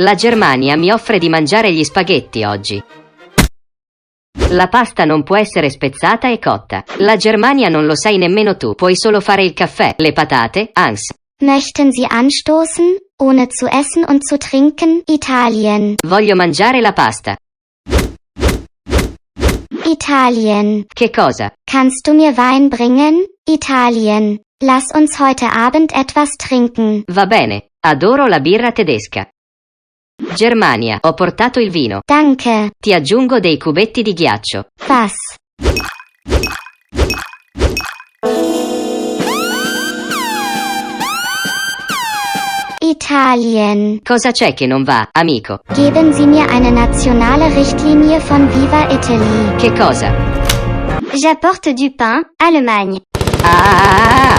La Germania mi offre di mangiare gli spaghetti oggi. La pasta non può essere spezzata e cotta. La Germania non lo sai nemmeno tu. Puoi solo fare il caffè, le patate, ans. Möchten Sie anstoßen, ohne zu essen und zu trinken? Italien. Voglio mangiare la pasta. Italien. Che cosa? Kannst du mir Wein bringen? Italien. Lass uns heute Abend etwas trinken. Va bene, adoro la birra tedesca. Germania, ho portato il vino. Danke. Ti aggiungo dei cubetti di ghiaccio. Was? Italien. Cosa c'è che non va, amico? Geben Sie mir eine nationale Richtlinie von Viva Italy. Che cosa? J'apporte du pain, Allemagne. Ah!